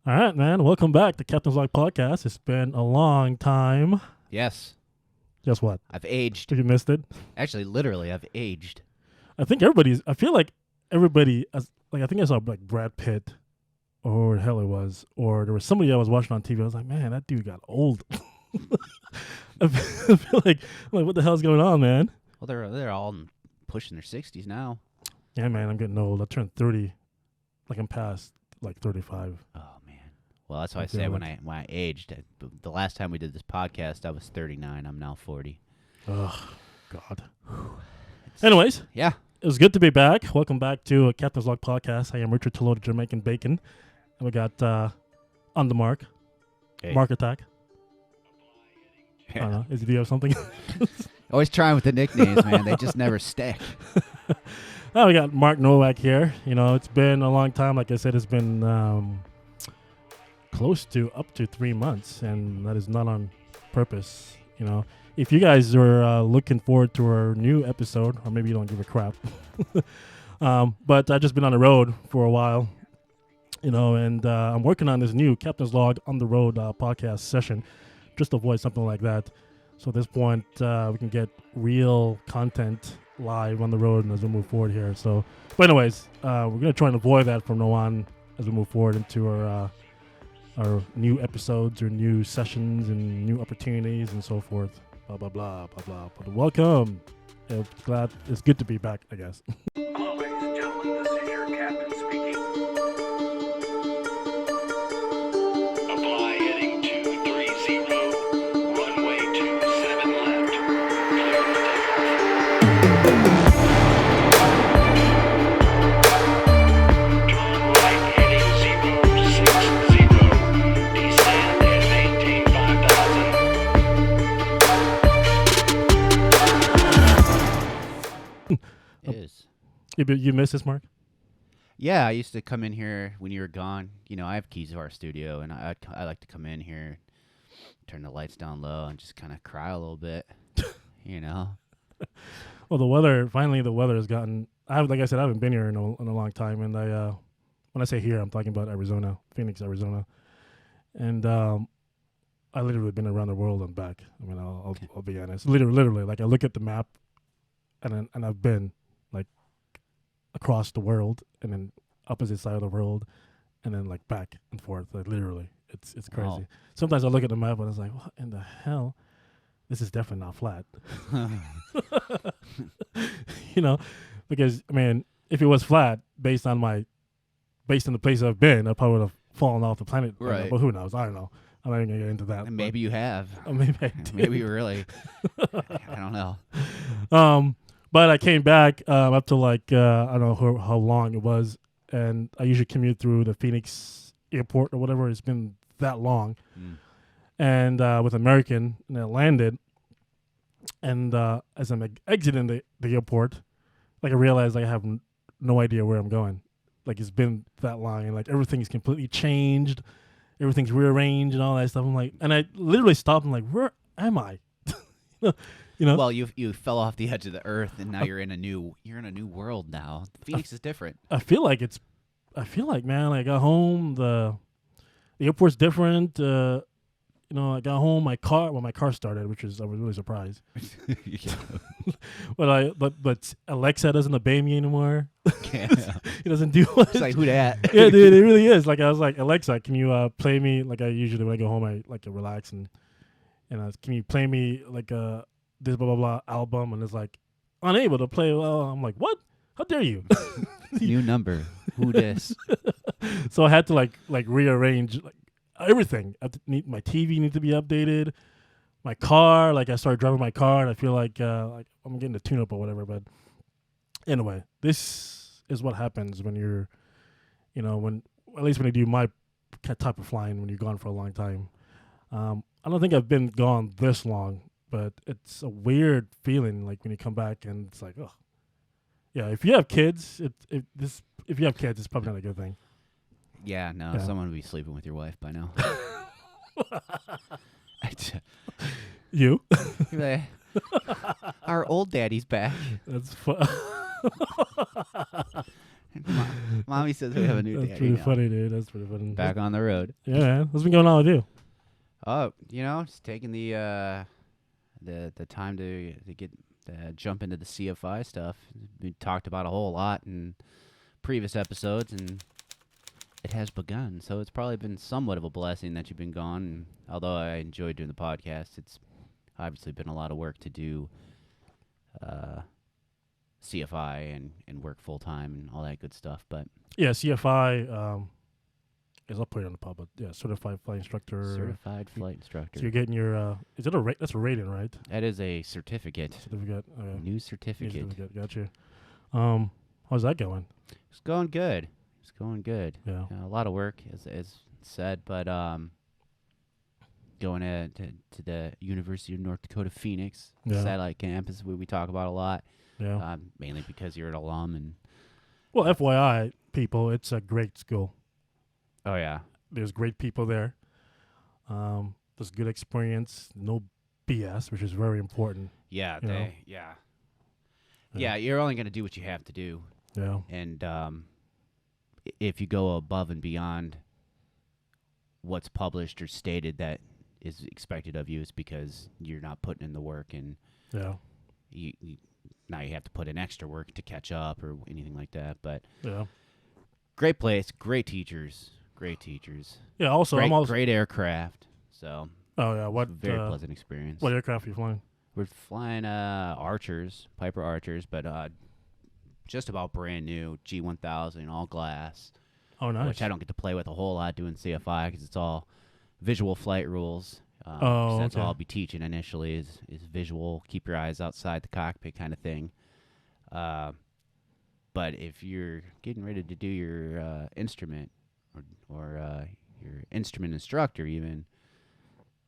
All right, man. Welcome back to CptsLogs podcast. It's been a long time. Yes, Guess what? I've aged. If you missed it, Actually, literally, I've aged. I think everybody's. I feel like everybody. I think I saw like Brad Pitt, or the hell it was, or there was somebody I was watching on TV. I was like, man, that dude got old. I feel like what the hell's going on, man? Well, they're all pushing their 60s now. Yeah, man, I'm getting old. I turned 30. Like I'm past like 35. Oh man. Well, that's why I said when I aged. The last time we did this podcast, I was 39. I'm now 40. Oh, God. Anyways, Yeah. it was good to be back. Welcome back to CptsLogs podcast. I am Richard Tolo, the Jamaican Bacon. And we got On the Mark, Hey. Mark Attack. I don't know. Do you have something? Always trying with the nicknames, man. They just never stick. We got Mark Nowak here. You know, it's been a long time. Like I said, it's been close to up to 3 months, and that is not on purpose. You know, if you guys are looking forward to our new episode, or maybe you don't give a crap, but I've just been on the road for a while, you know, and I'm working on this new CptsLogs on the road podcast session, just to avoid something like that. So at this point, we can get real content live on the road and as we move forward here. So, but anyways, we're gonna try and avoid that from now on as we move forward into our new episodes or new sessions and new opportunities and so forth. Blah blah blah blah blah. But welcome. It's good to be back, I guess. Hello, ladies and gentlemen. This is your captain speaking. Apply heading 230. Runway 27 left. Clear for takeoff. Turn right heading 060. Descend and maintain 5,000. It is. You miss this, Mark? Yeah, I used to come in here when you were gone. You know, I have keys to our studio, and I like to come in here, turn the lights down low, and just kind of cry a little bit. You know. Well, the weather has gotten. Like I said, I haven't been here in a long time, and when I say here, I'm talking about Arizona, Phoenix, Arizona, and I literally been around the world and back. I mean, I'll be honest, literally, like I look at the map, and I've been like across the world, and then opposite side of the world, and then like back and forth, like literally, it's crazy. Wow. Sometimes I look at the map and it's like, what in the hell? This is definitely not flat. You know, because I mean, if it was flat based on the place I've been, I probably would have fallen off the planet. Right. But who knows? I don't know. I'm not even gonna get into that. And maybe you have. Maybe I did. Maybe you really. I don't know. But I came back up to like I don't know how long it was, and I usually commute through the Phoenix airport or whatever. It's been that long. And with American, and I landed, and as I'm exiting the airport, like I realized like I have no idea where I'm going. Like it's been that long, and like everything's completely changed, everything's rearranged and all that stuff. I'm like, and I literally stopped and like, where am I? You know? Well, you fell off the edge of the earth, and now you're in a new world now. Phoenix is different. I feel like man, I got home, the airport's different. You know, I got home, my car started, I was really surprised. But Alexa doesn't obey me anymore. Yeah. He doesn't do what It's like, who that? Yeah, dude, it really is. Like I was like, Alexa, can you play me like I usually when I go home I like to relax and can you play me like this blah blah blah album, and it's like unable to play. Well, I'm like, what? How dare you? New number. Who this? So I had to like rearrange like everything. My TV needs to be updated. My car, like I started driving my car, and I feel like I'm getting a tune-up or whatever. But anyway, this is what happens when you're, you know, at least when you do my type of flying when you're gone for a long time. I don't think I've been gone this long, but it's a weird feeling like when you come back and it's like, oh, yeah. If you have kids, if you have kids, it's probably not a good thing. Yeah, no, Yeah. someone would be sleeping with your wife by now. You? You're like, our old daddy's back. That's fun. Mommy says we have a new That's daddy pretty now. funny, dude. That's pretty funny. Back on the road. Yeah, man. What's been going on with you? Oh, just taking the time to get jump into the CFI stuff. We talked about a whole lot in previous episodes, and it has begun. So it's probably been somewhat of a blessing that you've been gone. And although I enjoyed doing the podcast, it's obviously been a lot of work to do CFI and work full time and all that good stuff. But Yeah, CFI. I'll put it on the pub, but yeah, certified flight instructor. certified flight instructor. So you're getting your. Is it a rate? That's a rating, right? That is a certificate. Certificate. Okay. New certificate. Certificate. Gotcha. How's that going? It's going good. It's going good. Yeah. A lot of work, as said, but going to the University of North Dakota Phoenix Yeah. satellite campus, we talk about a lot. Yeah. Mainly because you're an alum, and Well, FYI, people, it's a great school. oh yeah, There's great people there. There's good experience. No BS, which is very important. yeah, You know? yeah. Yeah. You're only gonna do what you have to do, Yeah. and if you go above and beyond what's published or stated that is expected of you, it's because you're not putting in the work, and Yeah. you now you have to put in extra work to catch up or anything like that. But Yeah. great place, great teachers. Yeah. Also, great, I'm also. great aircraft. So Oh yeah. What? very pleasant experience. What aircraft are you flying? We're flying Archers, Piper Archers, but just about brand new G1000, all glass, Oh, nice. which I don't get to play with a whole lot doing CFI because it's all visual flight rules. 'Cause Oh, that's okay. all I'll be teaching initially is visual, keep your eyes outside the cockpit kind of thing. But if you're getting ready to do your instrument or your instrument instructor even,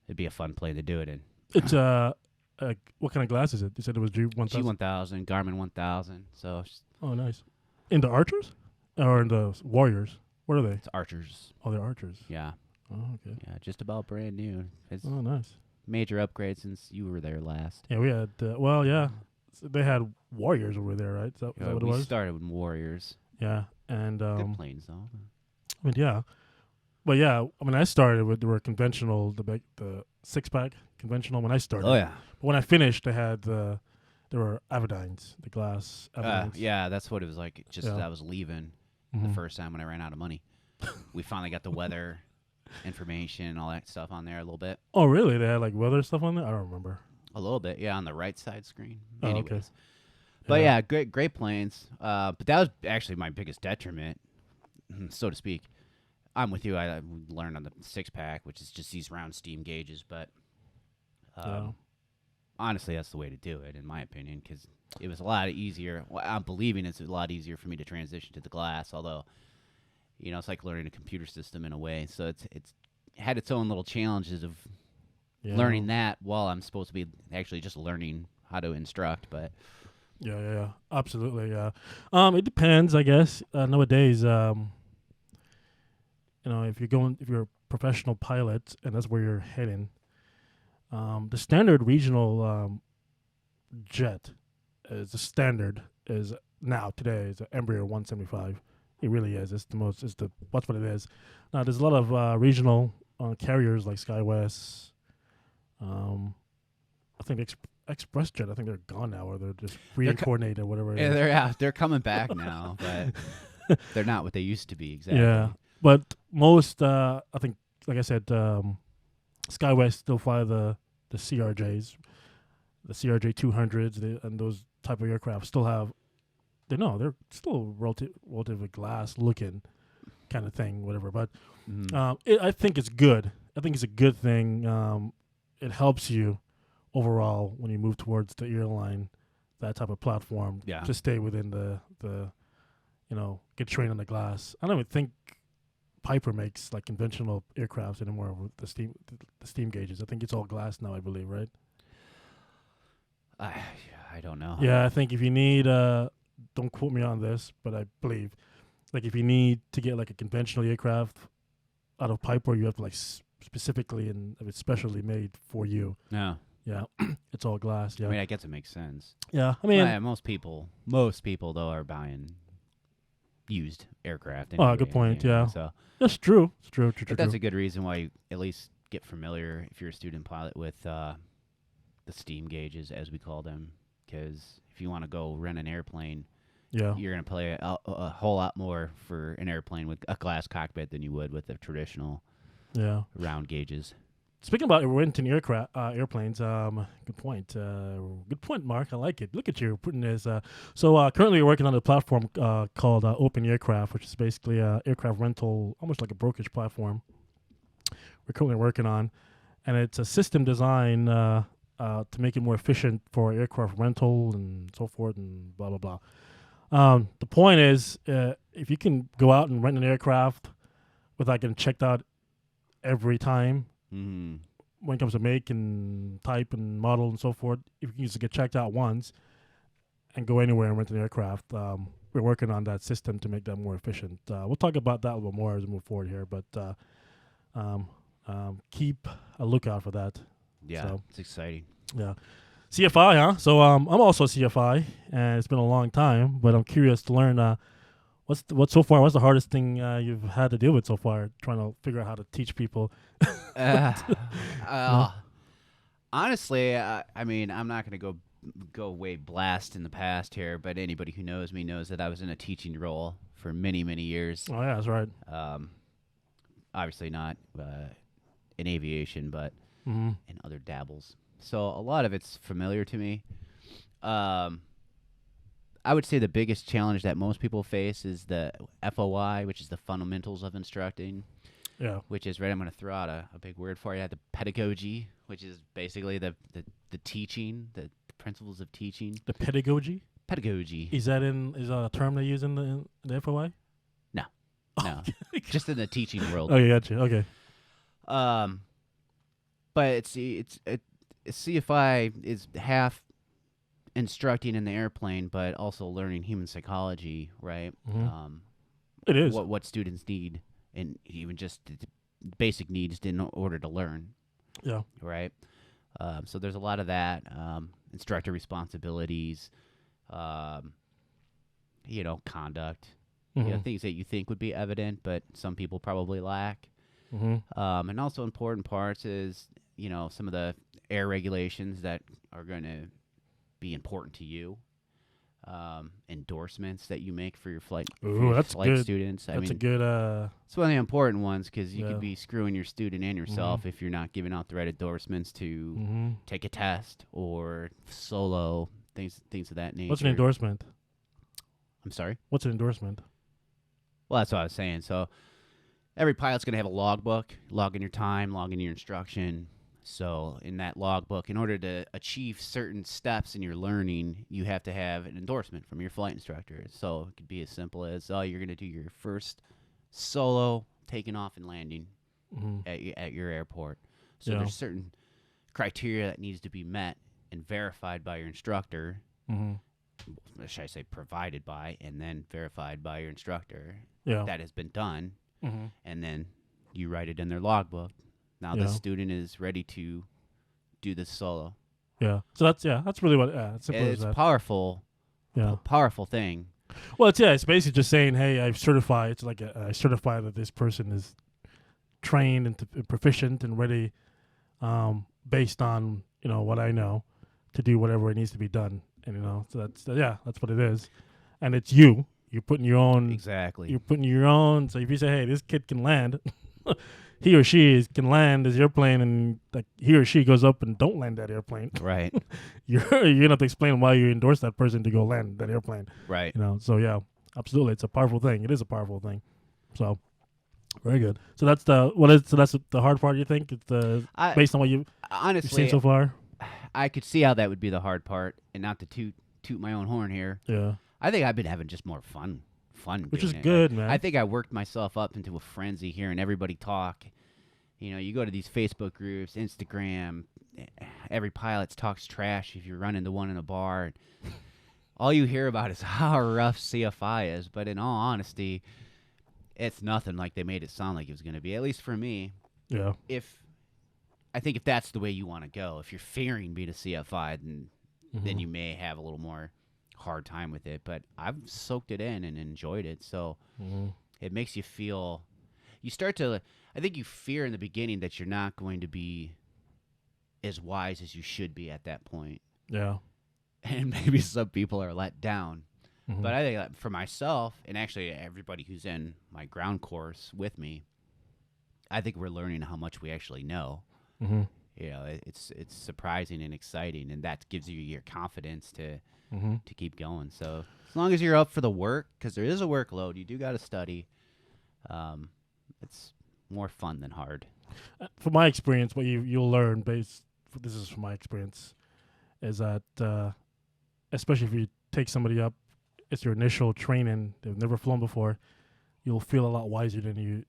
it'd be a fun plane to do it in. It's what kind of glass is it? You said it was G1000. G1000, Garmin 1000. So Oh, nice. In the Archers or in the Warriors? What are they? it's Archers. Oh, they're Archers. Yeah. Oh, okay. Yeah, just about brand new. It's Oh, nice. major upgrade since you were there last. Yeah, we had. Well, yeah, they had Warriors over there, right? Is that what it we was? started with Warriors. Yeah, and Good planes though. I mean, yeah, but yeah, I mean, I started with they were conventional, the 6-pack conventional when I started. Oh yeah. But when I finished, they had there were Avidines, the glass Avidines. Yeah, that's what it was like. Just Yeah. as I was leaving Mhm. the first time when I ran out of money. We finally got the weather information and all that stuff on there a little bit. Oh, really? They had like weather stuff on there. I don't remember. A little bit, yeah, on the right side screen. Oh, okay. Anyways. But yeah, great planes. But that was actually my biggest detriment, so to speak. I'm with you. I learned on the 6-pack, which is just these round steam gauges. But Yeah. honestly, that's the way to do it, in my opinion, because it was a lot easier. Well, I'm believing it's a lot easier for me to transition to the glass, although, it's like learning a computer system in a way. So it's had its own little challenges of Yeah. learning that while I'm supposed to be actually just learning how to instruct. But Yeah, absolutely, yeah. It depends, I guess. Nowadays, if you're a professional pilot and that's where you're heading, the standard regional jet is now today is an Embraer 175. It really is. That's what it is. Now there's a lot of regional carriers like SkyWest. I think ExpressJet. I think they're gone now, or they're just re-coordinated, whatever. It is. they're coming back now, but they're not what they used to be exactly. Yeah, but most, I think, like I said, SkyWest still fly the CRJs, the CRJ 200s, and those type of aircraft still have. They're still relatively glass looking kind of thing, whatever. But I think it's good. I think it's a good thing. It helps you overall when you move towards the airline, that type of platform. Yeah. To stay within the get trained on the glass. I don't even think Piper makes like conventional aircrafts anymore with the steam gauges. I think it's all glass now, I believe, right? I don't know. Yeah, I think if you need don't quote me on this, but I believe like if you need to get like a conventional aircraft out of Piper, you have to like specifically and it's specially made for you. No. Yeah, it's all glass. Yeah, I mean, I guess it makes sense. yeah. I mean, Most people though are buying used aircraft. Oh, good point, yeah. So That's true. It's true. but that's a good reason why you at least get familiar if you're a student pilot with the steam gauges, as we call them, because if you want to go rent an airplane, Yeah. you're going to pay a whole lot more for an airplane with a glass cockpit than you would with the traditional Yeah. round gauges. Speaking about renting airplanes, good point. Good point, Mark. I like it. Look at you putting this. So currently, you're working on a platform called Open Aircraft, which is basically aircraft rental, almost like a brokerage platform. We're currently working on, and it's a system design to make it more efficient for aircraft rental and so forth, and blah blah blah. The point is, if you can go out and rent an aircraft without getting checked out every time. Mm-hmm. When it comes to make and type and model and so forth, if you can just get checked out once and go anywhere and rent an aircraft, we're working on that system to make that more efficient. We'll talk about that a little more as we move forward here, but keep a lookout for that. Yeah, So, it's exciting. yeah. CFI, huh? So I'm also CFI, and it's been a long time, but I'm curious to learn what's the hardest thing you've had to deal with so far, trying to figure out how to teach people. Honestly, I mean, I'm not going to go way blast in the past here, but anybody who knows me knows that I was in a teaching role for many, many years. Oh yeah, that's right. Obviously not in aviation, but Mm-hmm. in other dabbles. So a lot of it's familiar to me. I would say the biggest challenge that most people face is the FOI, which is the fundamentals of instructing. Yeah. Which is, right, I'm going to throw out a big word for you, the pedagogy, which is basically the teaching, the principles of teaching. The pedagogy? Pedagogy. Is that a term they use in the FOI? No. No. Just in the teaching world. Oh, yeah, gotcha. Okay. But CFI is half instructing in the airplane, but also learning human psychology, right? Mm-hmm. It is. What students need, and even just the basic needs in order to learn. Yeah. Right. So there's a lot of that. Instructor responsibilities, conduct, Mm-hmm. things that you think would be evident, but some people probably lack. Mm-hmm. And also important parts is, some of the air regulations that are going to be important to you. Endorsements that you make for your flight, That's good. students. That's a good. It's one of the important ones because you Yeah. could be screwing your student and yourself if you're not giving out the right endorsements to Mm-hmm. take a test or solo things of that nature. What's an endorsement? I'm sorry. What's an endorsement? Well, that's what I was saying. So every pilot's going to have a logbook, log in your time, log in your instruction. So in that logbook, in order to achieve certain steps in your learning, you have to have an endorsement from your flight instructor. So it could be as simple as, you're going to do your first solo taking off and landing Mm-hmm. at your airport. So Yeah. there's certain criteria that needs to be met and verified by your instructor. Mm-hmm. Should I say provided by, and then verified by your instructor. Yeah. That has been done, Mm-hmm. and then you write it in their logbook. Now Yeah. the student is ready to do this solo. Yeah. So that's really what. It's simple as It's that. powerful, Yeah. powerful thing. Well, it's basically just saying, hey, I've certified. It's like I certify that this person is trained and proficient and ready, based on what I know, to do whatever it needs to be done. And so that's what it is. And it's you. You're putting your own. Exactly. You're putting your own. So if you say, hey, this kid can land, he or she can land this airplane, and like he or she goes up and don't land that airplane. Right. you're gonna have to explain why you endorse that person to go land that airplane. Right. So yeah, absolutely, it's a powerful thing. It is a powerful thing. So very good. So that's the hard part. You think it's based on what you've Honestly, seen so far? I could see how that would be the hard part, and not to toot my own horn here. Yeah. I think I've been having just more fun Which is doing it. good, man. I think I worked myself up into a frenzy hearing everybody talk. You go to these Facebook groups, Instagram, every pilot talks trash if you run into one in a bar. All you hear about is how rough CFI is, but in all honesty, it's nothing like they made it sound like it was going to be, at least for me. Yeah. I think if that's the way you want to go, if you're fearing being a CFI, then you may have a little more hard time with it, but I've soaked it in and enjoyed it. So it makes you feel. You start to. I think you fear in the beginning that you're not going to be as wise as you should be at that point. Yeah. And maybe some people are let down. Mhm. But I think that for myself, and actually everybody who's in my ground course with me, I think we're learning how much we actually know. Mhm. You know, it's surprising and exciting, and that gives you your confidence to Mhm. keep going. So as long as you're up for the work, because there is a workload, you do got to study. It's more fun than hard. From my experience, what you'll learn this is from my experience, is that especially if you take somebody up, it's your initial training. They've never flown before. You'll feel a lot wiser than you.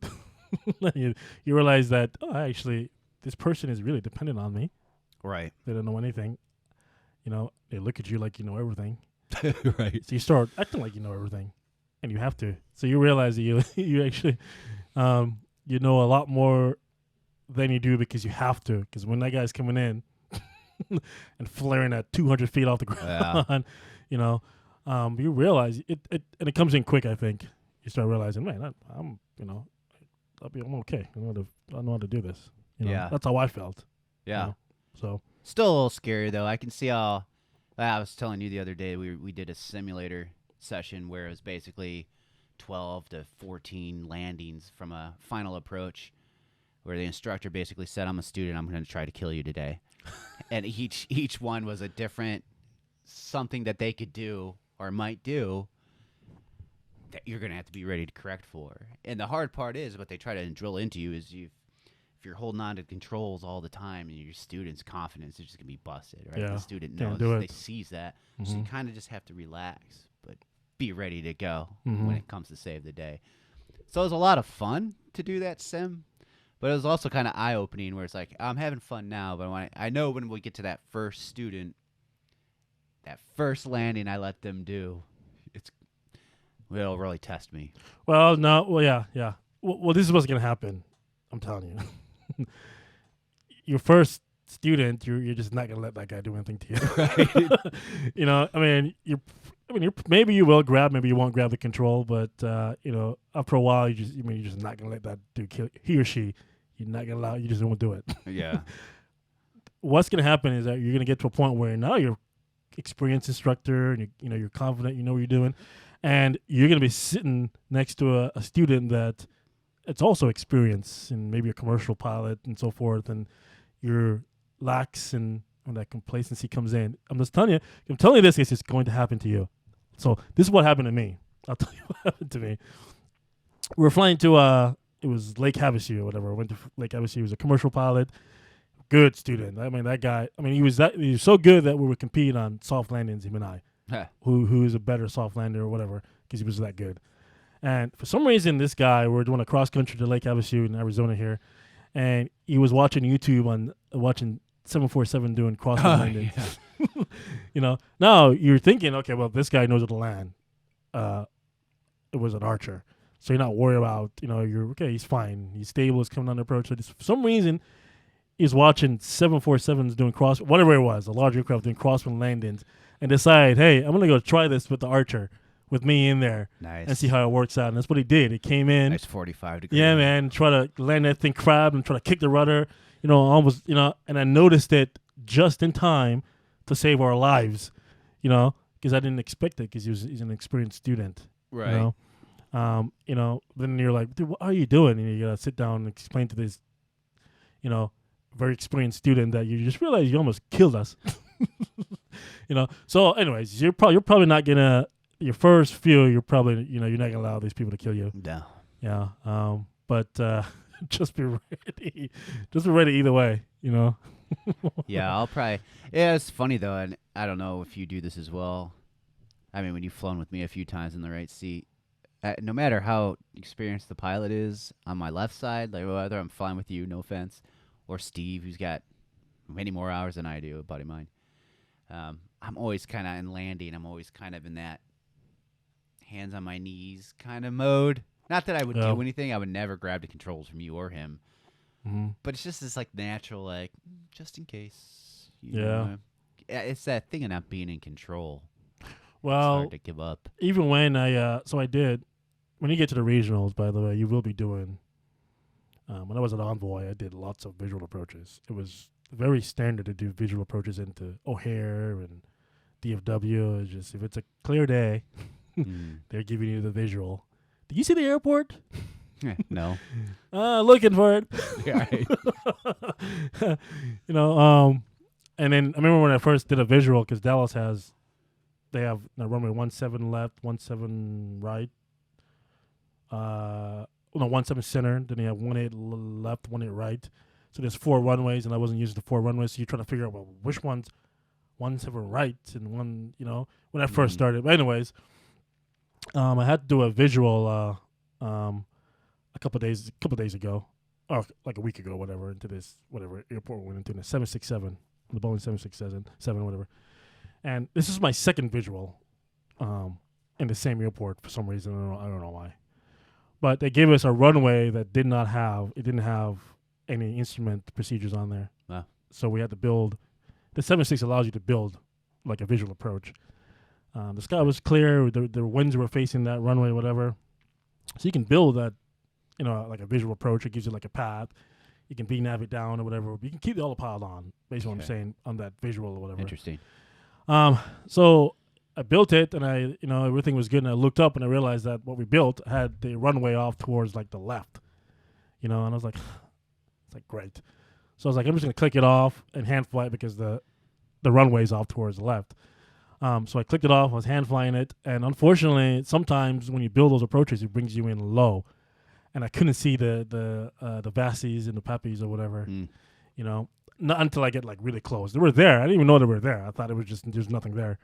You realize that actually this person is really dependent on me. Right. They don't know anything. You know, they look at you like you know everything. Right. So you start acting like you know everything, and you have to. So you realize that you actually you know a lot more than you do because you have to. Because when that guy's coming in and flaring at 200 feet off the ground, you know, you realize it, and it comes in quick. I think you start realizing, man, I'm okay. I know how to do this. You know? Yeah. That's how I felt. Yeah. You know? So Still a little scary though. I can see how. I was telling you the other day we did a simulator session where it was basically 12 to 14 landings from a final approach, where the instructor basically said, "I'm a student. I'm going to try to kill you today," and each one was a different something that they could do or might do that you're going to have to be ready to correct for. And the hard part is what they try to drill into you is if you're holding on to controls all the time and your student's confidence is just going to be busted, right? Yeah, The student can't knows, do they it. sees that. So you kind of just have to relax, but be ready to go Mhm. when it comes to save the day. So it was a lot of fun to do that sim, but it was also kind of eye-opening where it's like, I'm having fun now, but I know when we get to that first student, that first landing I let them do, it'll really test me. Well, no. Well, yeah. Well, this is what's gonna happen. I'm telling you. Your first student, you're just not gonna let that guy do anything to you. Right. You know, you're maybe you will grab, maybe you won't grab the control, but you know, after a while, you're just not gonna let that dude kill he or she. You're not gonna allow. You just won't do it. Yeah. What's gonna happen is that you're gonna get to a point where now you're experienced instructor, and you're confident, you know what you're doing, and you're gonna be sitting next to a student that it's also experienced, and maybe a commercial pilot and so forth, and you're lax, and when that complacency comes in, I'm telling you this is going to happen to you. So this is what happened to me. I'll tell you what happened to me. We were flying to it was Lake Havasu or whatever. I went to Lake Havasu. He was a commercial pilot, good student. I mean, that guy. I mean, he was so good that we were competing on soft landings, him and I. Who is a better soft lander or whatever, because he was that good. And for some reason, this guy, we're doing a cross country to Lake Havasu in Arizona here, and he was watching YouTube watching 747 doing cross landings. Yeah. You know, now you're thinking, okay, well, this guy knows how to land. It was an Archer, so you're not worried about, you're okay. He's fine. He's stable. He's coming on the approach. So for some reason, he's watching 747s doing whatever it was, a large aircraft doing crosswind landings, and decide, hey, I'm gonna go try this with the Archer, with me in there, Nice. and see how it works out. And that's what he did. He came in, Nice 45 degrees. yeah, man, try to land that thing crab and try to kick the rudder, almost, and I noticed it just in time to save our lives, because I didn't expect it, because he's an experienced student, Right. Then you're like, dude, what are you doing? And you gotta sit down and explain to this, very experienced student that you just realize you almost killed us. So anyways, you're probably not gonna, your first few, you're probably, you're not gonna allow these people to kill you. No. Yeah. But just be ready. Just be ready either way, Yeah, I'll probably. Yeah, it's funny though, and I don't know if you do this as well. I mean, when you've flown with me a few times in the right seat, no matter how experienced the pilot is on my left side, like whether I'm flying with you, no offense, or Steve, who's got many more hours than I do, a buddy of mine, I'm always kind of in landing. I'm always kind of in that hands on my knees kind of mode. Not that I would do anything. I would never grab the controls from you or him. Mm-hmm. But it's just this like natural, like, just in case. Yeah. It's that thing of not being in control. Well, hard to give up. even when I did, when you get to the regionals, by the way, you will be doing. When I was at Envoy, I did lots of visual approaches. It was very standard to do visual approaches into O'Hare and DFW. It's just if it's a clear day, they're giving you the visual. Did you see the airport? No. Looking for it. Right. And then I remember when I first did a visual because Dallas they have the runway 17 left, 17 right. 17 center. Then you have 18 left, 18 right. So there's 4 runways, and I wasn't using the 4 runways. So you're trying to figure out which one's 17 right and one. When I first started. But anyways, I had to do a visual a couple days ago, or like a week ago, whatever, into this airport we went into, the 767, the Boeing 767, whatever. And this is my second visual in the same airport for some reason. I don't know why. But they gave us a runway that didn't have any instrument procedures on there. Wow. So we had to build. The 76 allows you to build like a visual approach. The sky was clear. The winds were facing that runway, whatever. So you can build that, like a visual approach. It gives you like a path. You can nav it down or whatever. You can keep the autopilot on, based on what I'm saying, on that visual or whatever. Interesting. So I built it, and everything was good. And I looked up, and I realized that what we built had the runway off towards like the left. And I was like, it's like great. So I was like, I'm just gonna click it off and hand fly it because the runway's off towards the left. So I clicked it off. I was hand flying it, and unfortunately, sometimes when you build those approaches, it brings you in low, and I couldn't see the Vassies and the Pappies or whatever. Not until I get like really close. They were there. I didn't even know they were there. I thought it was just there's nothing there.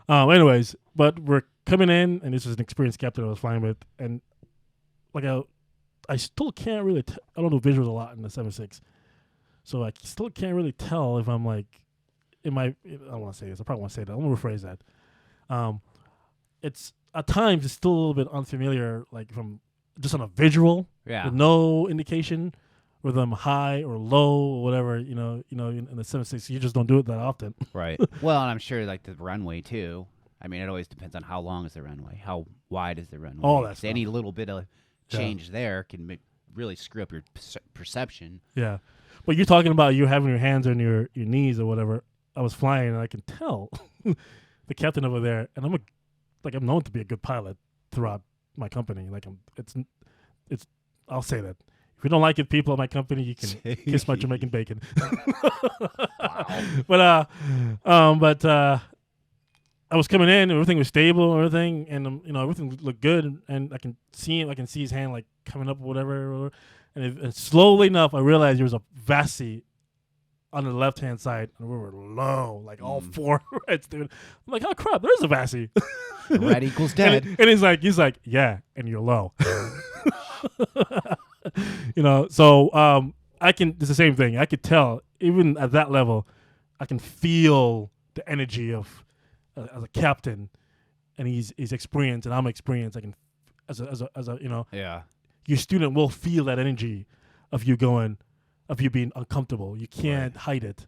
Anyways, but we're coming in, and this is an experienced captain I was flying with, and like I still can't really. I don't do visuals a lot in the 7.6, so I still can't really tell if I'm like. I don't want to say this. I probably want to say that. I'm going to rephrase that. It's at times it's still a little bit unfamiliar, like from just on a visual, with no indication, whether I'm high or low or whatever. In the 7.6, you just don't do it that often. Right. Well, and I'm sure like the runway too. I mean, it always depends on how long is the runway, how wide is the runway. All that stuff. Any little bit of change there can really screw up your perception. Yeah, but you're talking about you having your hands on your knees or whatever. I was flying, and I can tell the captain over there, and I'm known to be a good pilot throughout my company. Like it's I'll say that. If you don't like it, people at my company, you can kiss my Jamaican bacon. Wow. But I was coming in, everything was stable, and everything, and everything looked good, and I can see him. I can see his hand like coming up, or whatever, and slowly enough, I realized there was a Vassie on the left-hand side, and we were low, like all 4 reds, dude. I'm like, oh crap, there's a Vassie. Red equals dead. And he's like, yeah, and you're low. So I can. It's the same thing. I could tell, even at that level, I can feel the energy of as a captain, and he's experienced, and I'm experienced. I can, as a your student will feel that energy of you being uncomfortable. You can't hide it,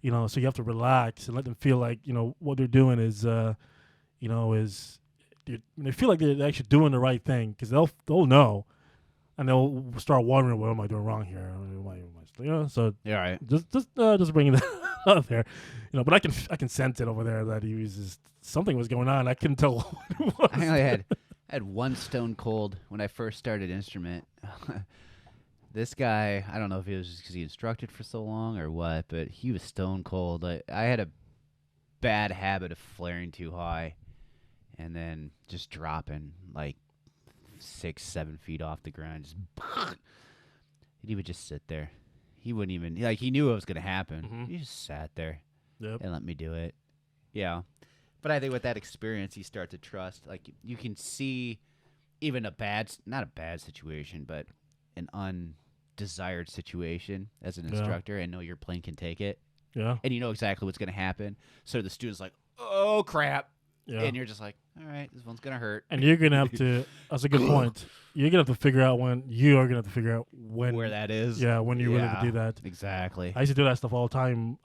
so you have to relax and let them feel like, what they're doing is, they feel like they're actually doing the right thing, because they'll know, and they'll start wondering, what am I doing wrong here? So right. Just bringing that out there, but I can sense it over there that he was just, something was going on. I couldn't tell what it was. I only had one stone cold when I first started instrument. This guy, I don't know if it was just because he instructed for so long or what, but he was stone cold. I had a bad habit of flaring too high and then just dropping like 6-7 feet off the ground. And he would just sit there. He wouldn't even, he knew it was going to happen. Mm-hmm. He just sat there Yep. and let me do it. Yeah. But I think with that experience, you start to trust. Like, you can see even not a bad situation, but an undesired situation as an instructor, and know your plane can take it. Yeah. And you know exactly what's going to happen. So the student's like, oh, crap. Yeah. And you're just like, all right, this one's going to hurt. And you're going to have to, that's a good point. You're going to have to figure out when where that is. Yeah, when you're willing to do that. Exactly. I used to do that stuff all the time.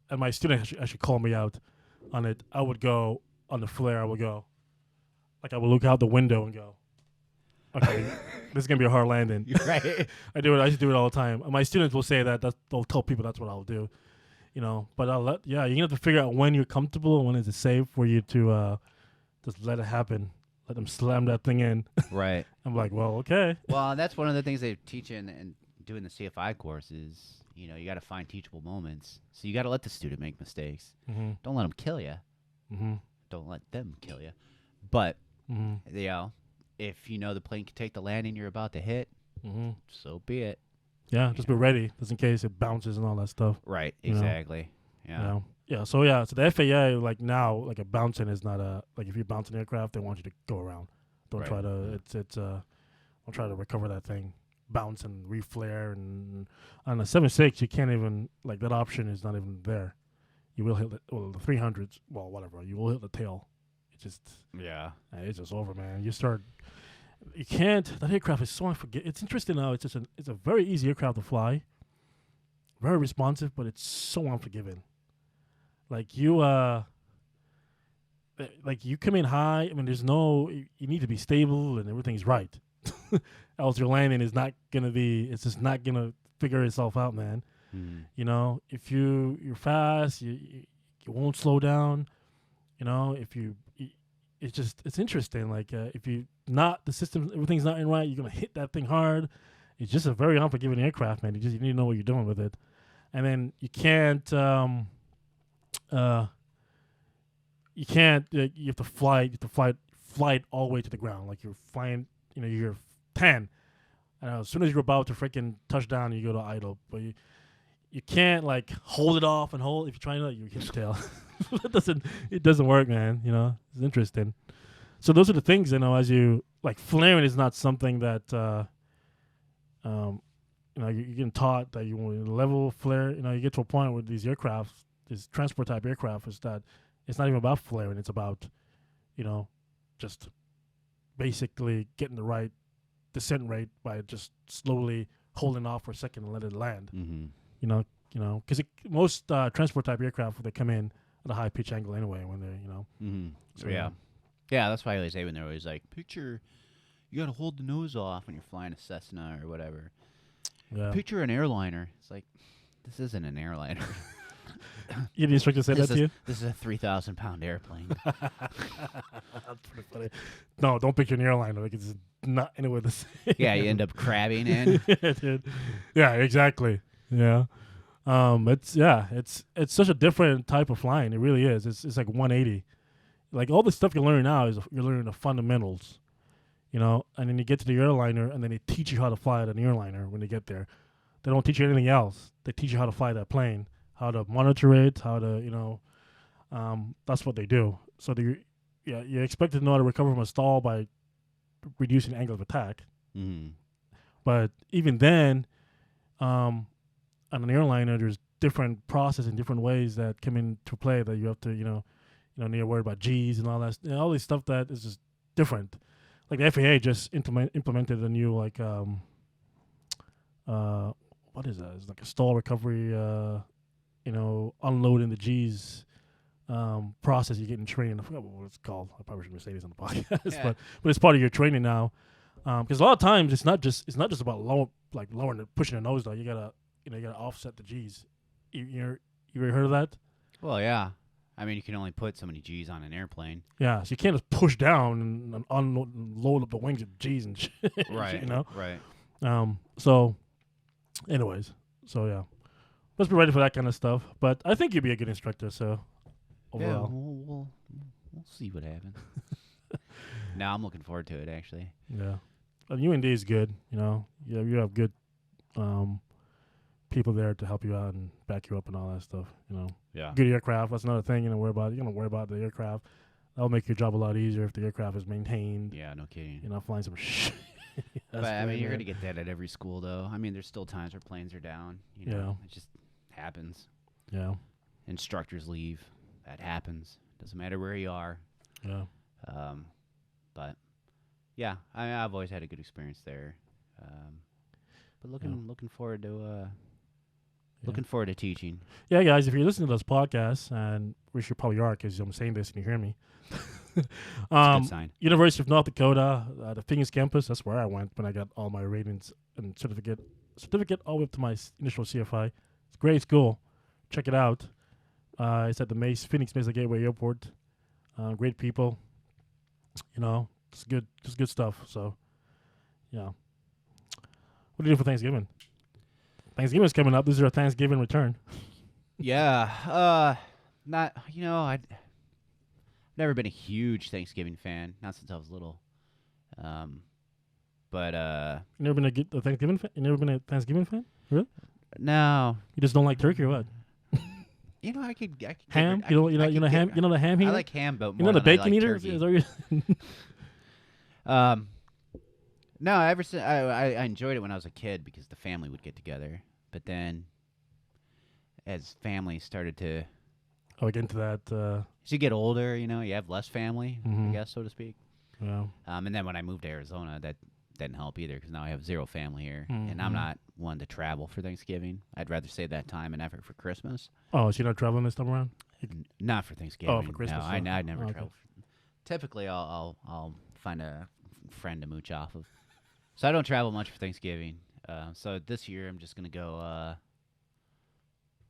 And my student actually called me out on it, I would go on the flare. I would go, like I would look out the window and go, okay, this is gonna be a hard landing. Right. I do it. I just do it all the time. My students will say that. They'll tell people that's what I'll do. But you're gonna have to figure out when you're comfortable and when is it safe for you to just let it happen. Let them slam that thing in. Right. I'm like, well, okay. Well, that's one of the things they teach in doing the CFI course is, you got to find teachable moments. So you got to let the student make mistakes. Mm-hmm. Don't let them kill you. Mm-hmm. Don't let them kill you. But, Mm-hmm. if the plane can take the landing you're about to hit, Mm-hmm. so be it. Yeah, just be ready, just in case it bounces and all that stuff. Right. You know? Exactly. Yeah. Yeah. So the FAA, like now, like a bouncing is not like if you bounce an aircraft, they want you to go around. Don't Right. try to don't try to recover that thing, bounce and reflare. And on a 7.6, you can't even, like, that option is not even there. You will hit the 300s, well, whatever. You will hit the tail. It's just over, man. You can't. That aircraft is so unforgiving. It's interesting now. It's a very easy aircraft to fly. Very responsive, but it's so unforgiving. Like you come in high. I mean, you need to be stable and everything's right. Else your landing is not gonna be. It's just not gonna figure itself out, man. If you're fast, you won't slow down. It's interesting. Like if you not the system, everything's not in right. You're gonna hit that thing hard. It's just a very unforgiving aircraft, man. You need to know what you're doing with it, and then you can't. You have to fly. You have to fly it all the way to the ground. Like you're flying. You're 10. And as soon as you're about to freaking touch down, you go to idle. But you can't like hold it off and hold. If you're trying to, you hit the tail. It doesn't work, man. It's interesting. So those are the things, as you like flaring is not something that you're getting taught that you want to level flare. You get to a point with these aircraft, these transport type aircraft, is that it's not even about flaring. It's about, just basically getting the right descent rate by just slowly holding off for a second and let it land. Mm-hmm. Because most transport type aircraft, they come in at a high pitch angle anyway when they're, Mm-hmm. So, yeah. Yeah, that's why I always say when they're always like, picture, you got to hold the nose off when you're flying a Cessna or whatever. Yeah. Picture an airliner. It's like, this isn't an airliner. You the instructor said that to you? This is a 3,000-pound airplane. That's pretty funny. No, don't picture an airliner. Like it's not anywhere the same. Yeah, you end up crabbing in. Yeah, dude. Yeah, exactly. Yeah. It's such a different type of flying. It really is. It's like 180. Like all the stuff you learn now is you're learning the fundamentals, and then you get to the airliner and then they teach you how to fly an airliner when you get there. They don't teach you anything else. They teach you how to fly that plane, how to monitor it, how to, that's what they do. So you're expected to know how to recover from a stall by reducing angle of attack. Mm-hmm. But even then, on an airliner, there's different processes and different ways that come into play that you have to, need to worry about G's and all that, all this stuff that is just different. Like the FAA just implemented a new what is that? It's like a stall recovery, unloading the G's process you get in training. I forgot what it's called. I probably shouldn't say this on the podcast, Yeah. but it's part of your training now. Because a lot of times it's not just about lowering pushing the nose down. You gotta offset the G's. You ever heard of that? Well, yeah. I mean, you can only put so many G's on an airplane. Yeah, so you can't just push down and unload up the wings of G's and shit. Right. Right. So, anyways, yeah, let's be ready for that kind of stuff. But I think you'd be a good instructor. So, overall, Yeah, we'll see what happens. No, I'm looking forward to it, actually. yeah, UND is good. You have good people there to help you out and back you up and all that stuff. Yeah. Good aircraft. That's another thing. You're gonna worry about the aircraft. That'll make your job a lot easier if the aircraft is maintained. Yeah, no kidding. You're not flying some shit. But I mean, you're gonna get that at every school, though. I mean, there's still times where planes are down. Yeah. It just happens. Yeah. Instructors leave. That happens. Doesn't matter where you are. Yeah. But yeah, I've always had a good experience there. But looking forward to looking forward to teaching. Yeah, guys, if you're listening to this podcast and which you probably are because I'm saying this and you hear me. It's a good sign. University of North Dakota, the Phoenix campus. That's where I went when I got all my ratings and certificate all the way up to my initial CFI. It's a great school. Check it out. It's at the Phoenix Mesa Gateway Airport. Great people. It's good. Just good stuff. So, yeah. What do you do for Thanksgiving? Thanksgiving's coming up. This is our Thanksgiving return. Yeah. I'd never been a huge Thanksgiving fan. Not since I was little. But You never been a Thanksgiving fan? You never been a Thanksgiving fan? Really? no. You just don't like turkey or what? I could Ham? Get, You know the ham? You know the ham I eater? like ham, but You more know the than I bacon like eater? turkey. Is that No, ever since I enjoyed it when I was a kid because the family would get together. But then, as family started to, get into that. as you get older, you have less family, I Mhm. guess, so to speak. Yeah. And then when I moved to Arizona, that didn't help either because now I have zero family here, and I'm Mhm. not one to travel for Thanksgiving. I'd rather save that time and effort for Christmas. Oh, so you're not traveling this time around? Not for Thanksgiving. Christmas, No, so- I'd never okay. travel. Typically, I'll find a friend to mooch off of. So I don't travel much for Thanksgiving. So this year I'm just gonna go.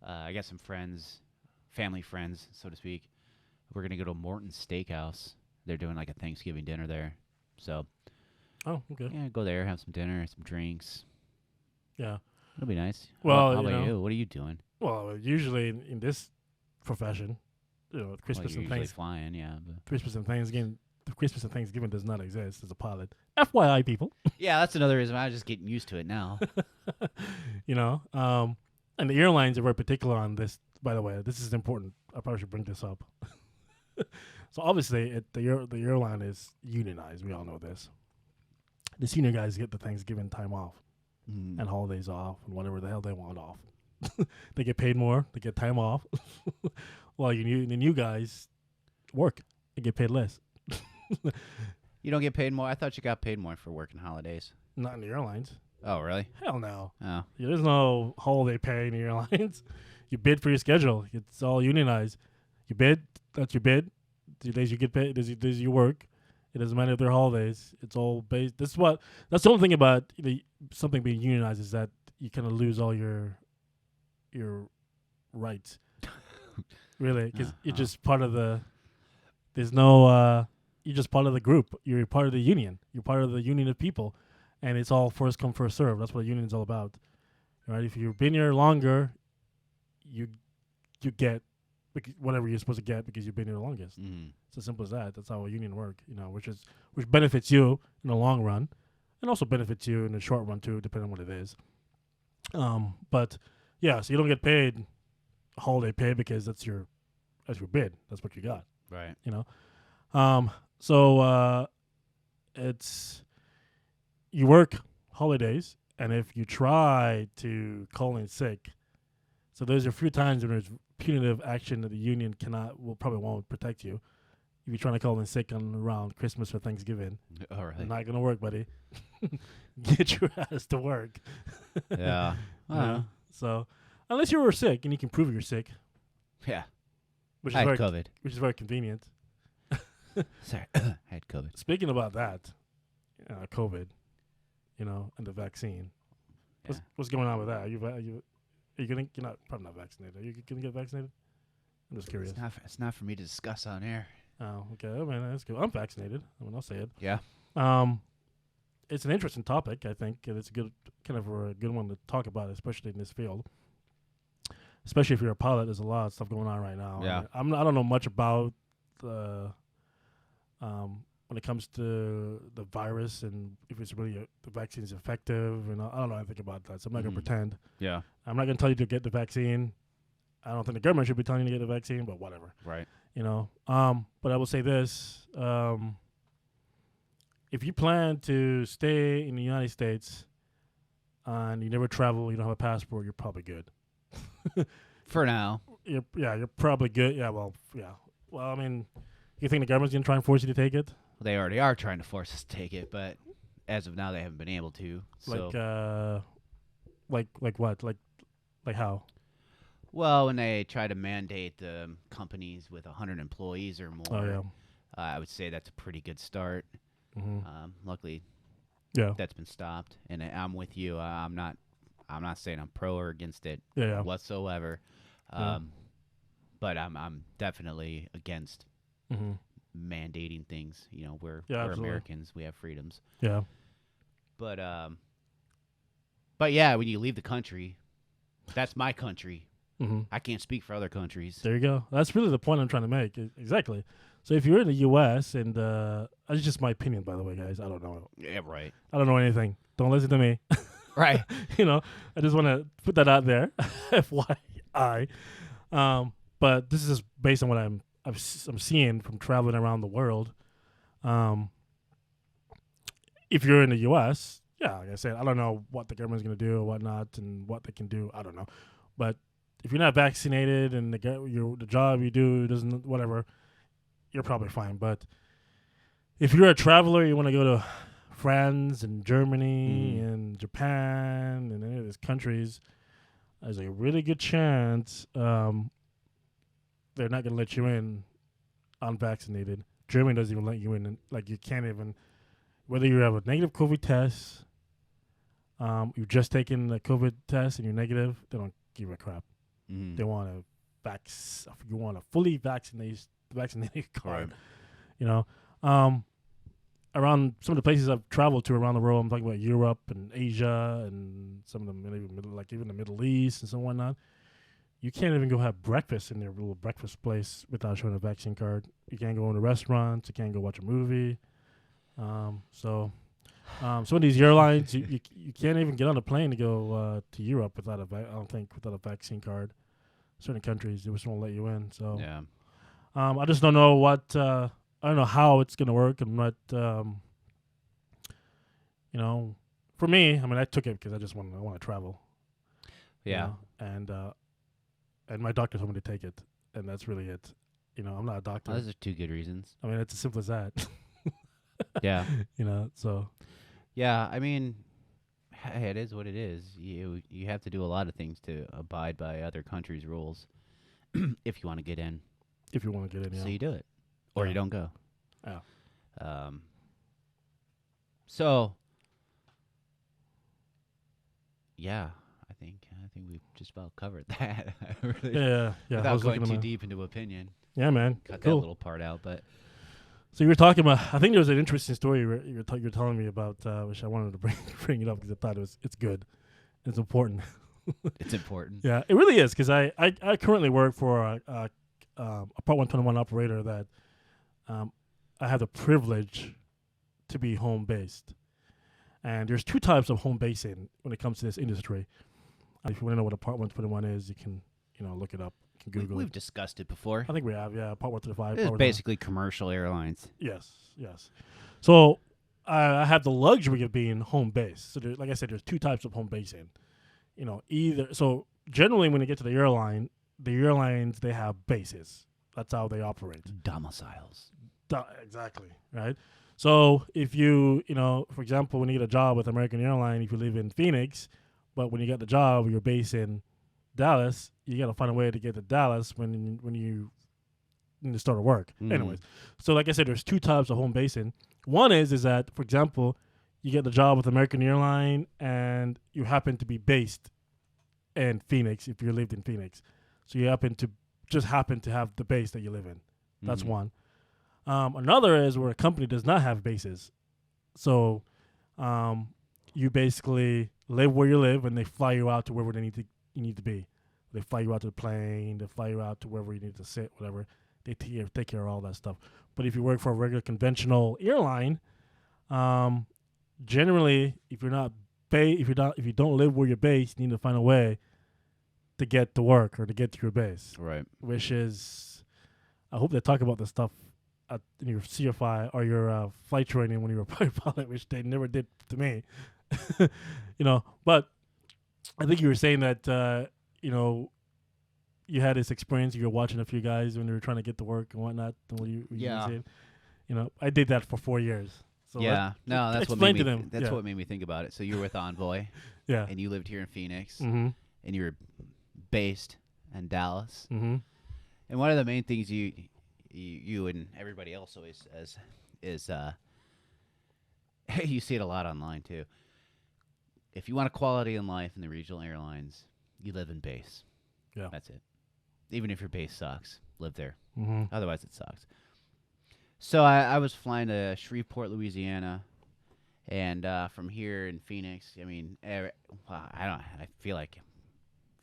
I got some friends, family friends, so to speak. We're gonna go to Morton's Steakhouse. They're doing like a Thanksgiving dinner there. So Oh, okay. yeah, go there, have some dinner, some drinks. Yeah. It'll be nice. Well, how you about know. you? What are you doing? Well, usually in this profession, Christmas You're and usually flying, yeah. But Christmas and Thanksgiving does not exist as a pilot. FYI, people. yeah, that's another reason why I'm just getting used to it now. And the airlines are very particular on this. By the way, this is important. I probably should bring this up. So obviously, the airline is unionized. We all know this. The senior guys get the Thanksgiving time off Mm. and holidays off and whatever the hell they want off. They get paid more. They get time off. While the new guys work and get paid less. You don't get paid more? I thought you got paid more for working holidays. Not in the airlines. Oh, really? Hell no. Oh. Yeah, there's no holiday pay in the airlines. You bid for your schedule. It's all unionized. You bid. That's your bid. The days you get paid. The days you work. It doesn't matter if they're holidays. It's all based. That's the only thing about something being unionized is that you kind of lose all your rights. Really, because you're just part of the. There's no. You're just part of the group. You're part of the union. You're part of the union of people, and it's all first come first serve. That's what a union is all about. Right? If you've been here longer, you get whatever you're supposed to get because you've been here the longest. Mm. It's as simple as that. That's how a union works. Which benefits you in the long run, and also benefits you in the short run too, depending on what it is. But yeah, so you don't get paid holiday pay because that's your bid. That's what you got. Right. So it's you work holidays, and if you try to call in sick, so there's a few times when there's punitive action that the union probably won't protect you. If you're trying to call in sick around Christmas or Thanksgiving, All right. not gonna work, buddy. Get your ass to work. Yeah. So unless you were sick and you can prove you're sick, Yeah. which I is had very COVID. which is very convenient. Sorry. I had COVID. Speaking about that, COVID, and the vaccine. Yeah. What's going on with that? Are you you're not probably not vaccinated. Are you gonna get vaccinated? I'm just curious. It's not for me to discuss on air. Oh, okay. I mean, that's good. I'm vaccinated. I'll say it. Yeah. It's an interesting topic. I think and it's a good one to talk about, especially in this field. Especially if you're a pilot, there's a lot of stuff going on right now. Yeah. I don't know much about when it comes to the virus and if it's really the vaccine is effective, and I don't know anything about that. So I'm not gonna pretend. Yeah. I'm not gonna tell you to get the vaccine. I don't think the government should be telling you to get the vaccine, but whatever. Right. But I will say this: if you plan to stay in the United States and you never travel, you don't have a passport, you're probably good. For now. You're probably good. Yeah, well, yeah. Well, I mean, you think the government's gonna try and force you to take it? They already are trying to force us to take it, but as of now, they haven't been able to. So. Like what? Like how? Well, when they try to mandate companies with 100 employees or more, Oh yeah. I would say that's a pretty good start. Mm-hmm. Luckily, Yeah. that's been stopped, and I'm with you. I'm not saying I'm pro or against it Yeah. whatsoever. Yeah. But I'm definitely against Mm-hmm. mandating things. You know, we're Absolutely. Americans. We have freedoms. Yeah. But yeah, when you leave the country, that's my country. Mm-hmm. I can't speak for other countries. There you go. That's really the point I'm trying to make. Exactly. So if you're in the U.S. and that's just my opinion, by the way, guys. I don't know. Yeah, right. I don't know anything. Don't listen to me. Right. You know, I just want to put that out there. FYI. But this is just based on what I'm seeing from traveling around the world. If you're in the U.S., yeah, like I said, I don't know what the government's going to do or whatnot and what they can do. I don't know. But if you're not vaccinated and the job you do doesn't, whatever, you're probably fine. But if you're a traveler, you want to go to France and Germany and Japan and any of these countries, there's a really good chance they're not going to let you in unvaccinated. Germany doesn't even let you in. Like, you can't even, whether you have a negative COVID test, you've just taken a COVID test and you're negative, they don't give a crap. Mm-hmm. They want you want a fully vaccinated card. Right. You know, around some of the places I've traveled to around the world, I'm talking about Europe and Asia and some of them, even the Middle East and so whatnot. You can't even go have breakfast in their little breakfast place without showing a vaccine card. You can't go into restaurants. You can't go watch a movie. So some of these airlines, you can't even get on a plane to go to Europe without without a vaccine card. Certain countries, they just won't let you in. So Yeah. I just don't know I don't know how it's gonna work and what for me, I mean, I took it because I want to travel. Yeah. You know? And my doctor told me to take it, and that's really it. You know, I'm not a doctor. Those are two good reasons. I mean, it's as simple as that. Yeah. You know, so. Yeah, I mean, hey, it is what it is. You have to do a lot of things to abide by other countries' rules if you want to get in. If you want to get in, yeah. So you do it, or Yeah. you don't go. Yeah. So. Yeah, I think we've just about covered that. Really, Yeah. I without was going looking too at deep into opinion. Yeah, man. Cut Cool. that little part out, but So you were talking about. I think there was an interesting story you're telling me about, which I wanted to bring it up because I thought it's good, it's important. it's important. Yeah, it really is because I currently work for a Part 121 operator that I have the privilege to be home based, and there's two types of home basing when it comes to this industry. If you want to know what a Part 121 is, you can look it up. You can Google We've it. discussed it before. I think we have, yeah. Part 135. It's basically commercial airlines. Yes. So I have the luxury of being home based. So like I said, there's two types of home basing. You know, so generally when you get to the airlines, they have bases. That's how they operate. Domiciles. Exactly, right? So if you for example, when you get a job with American Airlines, if you live in Phoenix, but when you get the job, you're based in Dallas, you got to find a way to get to Dallas when you need to start work. Anyways, so like I said, there's two types of home basing. One is that, for example, you get the job with American Airlines and you happen to be based in Phoenix if you lived in Phoenix. So you happen to have the base that you live in. That's one. Another is where a company does not have bases. So you basically live where you live and they fly you out to wherever you need to be. They fly you out to the plane, they fly you out to wherever you need to sit, whatever. They take care of all that stuff. But if you work for a regular conventional airline, generally, if you don't live where you're based, you need to find a way to get to work or to get to your base. Right. Which is, I hope they talk about this stuff in your CFI or your flight training when you were a pilot, which they never did to me. But I think you were saying that you had this experience. You were watching a few guys when they were trying to get to work and whatnot. And what you Yeah. were saying? I did that for 4 years. So Yeah. No, that's what explain made to me. them. That's Yeah. what made me think about it. So you were with Envoy, Yeah. and you lived here in Phoenix, Mm-hmm. and you were based and Dallas. Mm-hmm. And one of the main things you and everybody else always says is you see it a lot online too. If you want a quality in life in the regional airlines, you live in base. Yeah. That's it. Even if your base sucks, live there. Mm-hmm. Otherwise, it sucks. So I was flying to Shreveport, Louisiana, and from here in Phoenix, I mean, I feel like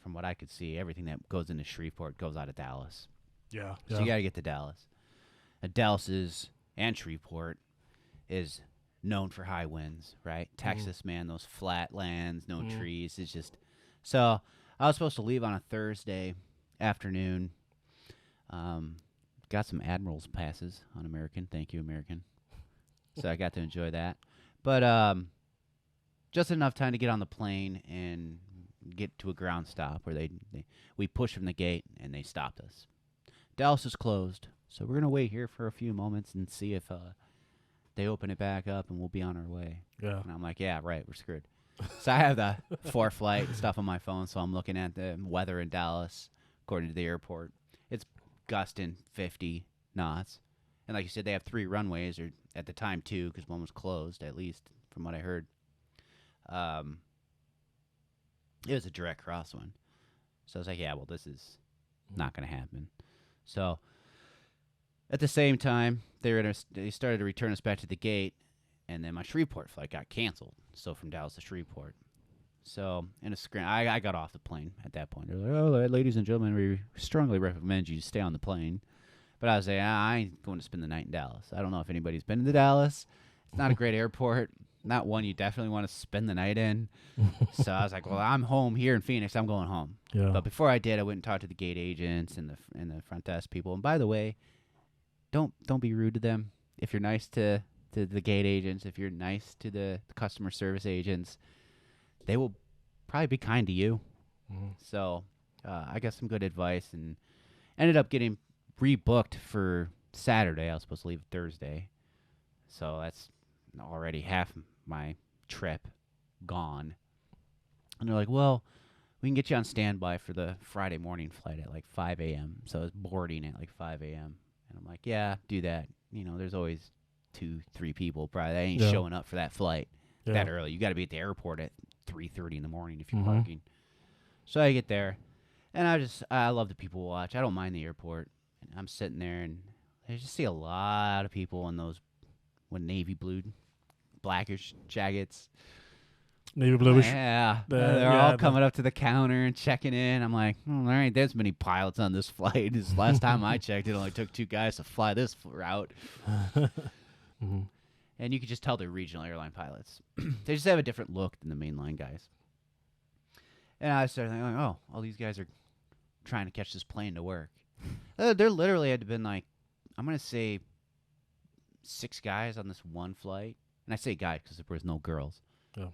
from what I could see, everything that goes into Shreveport goes out of Dallas. Yeah. So you got to get to Dallas. Dallas and Shreveport is known for high winds, right? Texas, man, those flat lands, no trees. It's just so I was supposed to leave on a Thursday afternoon. Got some Admiral's passes on American. Thank you, American. So I got to enjoy that. But just enough time to get on the plane and get to a ground stop where we pushed from the gate and they stopped us. Dallas is closed, so we're going to wait here for a few moments and see if they open it back up and we'll be on our way. Yeah. And I'm like, yeah, right, we're screwed. So I have the ForeFlight and stuff on my phone, so I'm looking at the weather in Dallas according to the airport. It's gusting 50 knots. And like you said, they have 3 runways, or at the time 2, because one was closed, at least from what I heard. It was a direct cross one. So I was like, yeah, well, this is not going to happen. So at the same time, they started to return us back to the gate, and then my Shreveport flight got canceled. So from Dallas to Shreveport. So in a screen, I got off the plane at that point. They're like, oh, ladies and gentlemen, we strongly recommend you stay on the plane. But I was like, I ain't going to spend the night in Dallas. I don't know if anybody's been to Dallas. It's not a great airport. Not one you definitely want to spend the night in. So I was like, well, I'm home here in Phoenix. I'm going home. Yeah. But before I did, I went and talked to the gate agents and the front desk people. And by the way, don't be rude to them. If you're nice to the gate agents, if you're nice to the customer service agents, they will probably be kind to you. Mm-hmm. So I got some good advice and ended up getting rebooked for Saturday. I was supposed to leave Thursday. So that's already half my trip gone. And they're like, well, we can get you on standby for the Friday morning flight at like 5 a.m. So I was boarding at like 5 a.m. And I'm like, yeah, do that. You know, there's always 2-3 people probably that ain't showing up for that flight that early. You got to be at the airport at 3:30 in the morning if you're parking. So I get there, and I love the people watch. I don't mind the airport. And I'm sitting there, and I just see a lot of people in those navy blue, blackish jackets. Navy bluish. Yeah. They're all coming up to the counter and checking in. I'm like, there ain't that many pilots on this flight. This last time I checked, it only took 2 guys to fly this route. And you could just tell they're regional airline pilots. They just have a different look than the mainline guys. And I started thinking, oh, all these guys are trying to catch this plane to work. There literally had to been like, I'm going to say 6 guys on this one flight. And I say guys because there was no girls,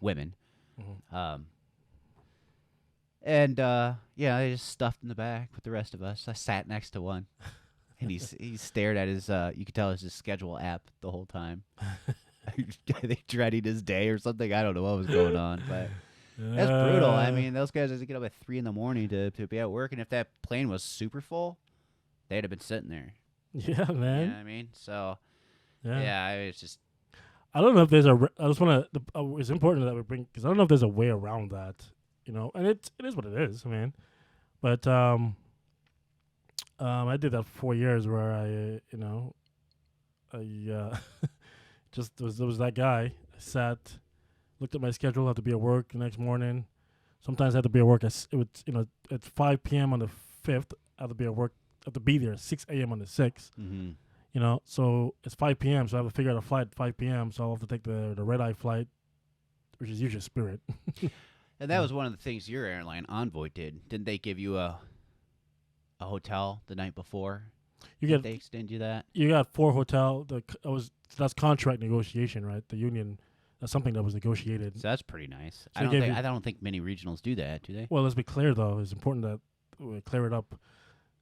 women. And they just stuffed in the back with the rest of us. I sat next to one. And he stared at his, you could tell it was his schedule app the whole time. I think dreading his day or something. I don't know what was going on, but that's brutal. I mean, those guys had to get up at 3 a.m. to be at work, and if that plane was super full, they'd have been sitting there. Yeah, man. You know what I mean? So, yeah, it's just. I don't know if there's I just want to. It's important that we bring, because I don't know if there's a way around that, you know. And it is what it is, man. But I did that for 4 years where I just there was that guy. I sat, looked at my schedule, had to be at work the next morning. Sometimes I had to be at work at 5 p.m. on the 5th. I had to be at work. I have to be there at 6 a.m. on the 6th. Mm-hmm. You know, so it's 5 p.m. So I have to figure out a flight at 5 p.m. So I'll have to take the red-eye flight, which is usually Spirit. And that was one of the things your airline, Envoy, did. Didn't they give you a hotel the night before? Did they extend you that? You got 4 hotel. That's contract negotiation, right? The union. That's something that was negotiated. So that's pretty nice. So I don't think many regionals do that, do they? Well, let's be clear though. It's important that we clear it up.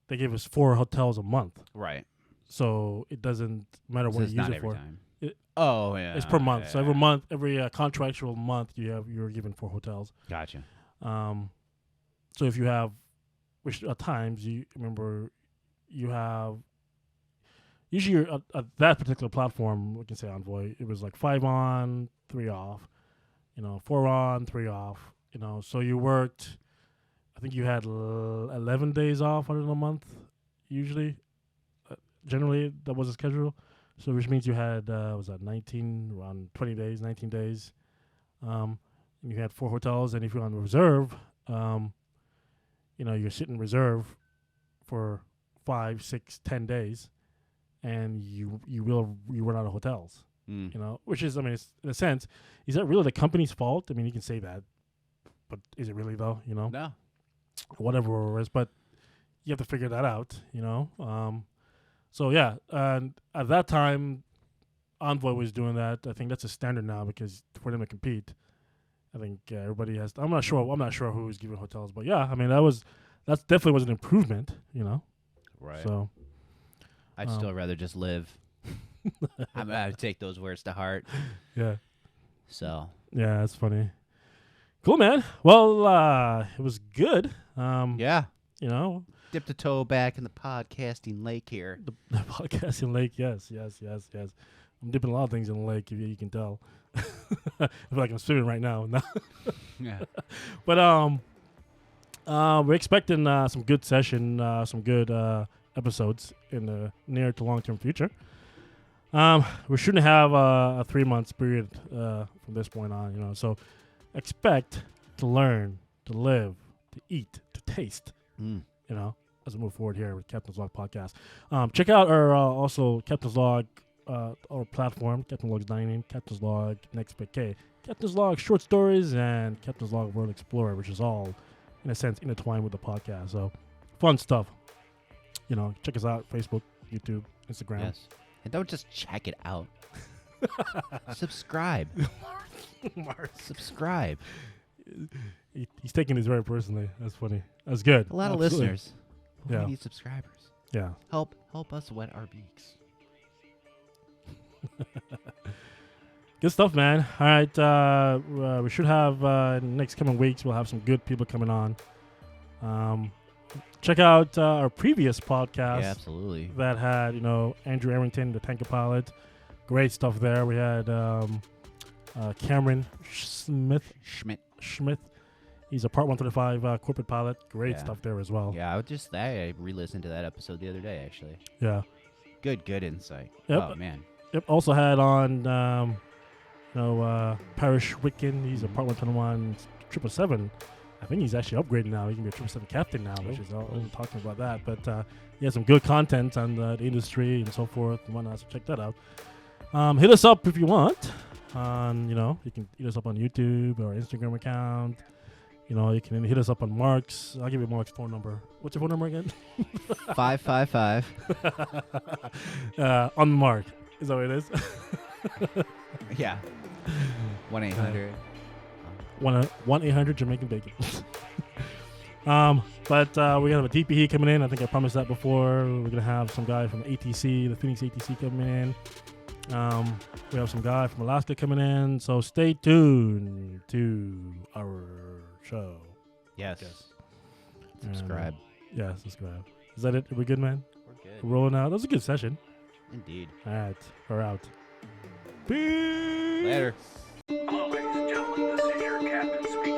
They gave us 4 hotels a month. Right. So it doesn't matter what you use it for. Time. Yeah. It's per month. Yeah. So every month, every contractual month, you're given 4 hotels. Gotcha. So if you have which at times you remember you have. Usually, you're at that particular platform, we can say Envoy, it was like 5 on, 3 off, 4 on, 3 off, So you worked, I think you had 11 days off out of the month, usually. Generally, that was the schedule. So which means you had, was that 19, around 20 days, 19 days. And you had 4 hotels. And if you're on reserve, you're sitting reserve for 5, 6, 10 days. And you run out of hotels, which is, it's, in a sense, is that really the company's fault? I mean, you can say that, but is it really though? No. Whatever it is, but you have to figure that out, So yeah, and at that time, Envoy was doing that. I think that's a standard now because for them to compete, I think everybody has. I'm not sure who was giving hotels, but yeah, that definitely was an improvement, Right. So. I'd still rather just live. I would take those words to heart. Yeah. So. Yeah, that's funny. Cool, man. Well, it was good. Yeah. Dipped a toe back in the podcasting lake here. The podcasting lake, yes. I'm dipping a lot of things in the lake, if you can tell. I feel like I'm swimming right now. Yeah. But we're expecting some good session, some good episodes in the near to long-term future. We're shooting to have a 3 months period from this point on, so expect to learn, to live, to eat, to taste, as we move forward here with Captain's Log Podcast. Check out our also Captain's Log, our platform, Captain's Log's Dining, Captain's Log Next Big K, Captain's Log Short Stories, and Captain's Log World Explorer, which is all, in a sense, intertwined with the podcast. So fun stuff. Check us out, Facebook, YouTube, Instagram. Yes. And don't just check it out. Subscribe. Mark. Subscribe. He's taking this very personally. That's funny. That's good. A lot of Absolutely. listeners. We Yeah. need subscribers. Yeah. Help us wet our beaks. Good stuff, man. All right. We should have, in the next coming weeks, we'll have some good people coming on. Check out our previous podcast. Yeah, absolutely. That had, Andrew Arrington, the tanker pilot. Great stuff there. We had Cameron Schmidt. He's a Part 135 corporate pilot. Great stuff there as well. Yeah, I re-listened to that episode the other day, actually. Yeah. Good insight. Yep. Oh, man. Yep. Also had on, Parrish Witkin. He's a Part 121 777. I think he's actually upgraded now. He can be a 777 captain now, which is all talking about that. But he has some good content on the industry and so forth and whatnot, so check that out. Hit us up if you want. You can hit us up on YouTube or Instagram account. You can hit us up on Mark's. I'll give you Mark's phone number. What's your phone number again? 555. On the Mark. Is that what it is? Yeah. 1-800. 1-800 Jamaican Bacon. But we're gonna have a TPE coming in. I think I promised that before. We're gonna have some guy from ATC, the Phoenix ATC, coming in. We have some guy from Alaska coming in. So stay tuned to our show. Yes. Subscribe. Yeah, subscribe. Is that it? Are we good, man? We're good. We're rolling out. That was a good session. Indeed. All right, we're out. Peace. Later. Hello, ladies and gentlemen. This is your captain speaking.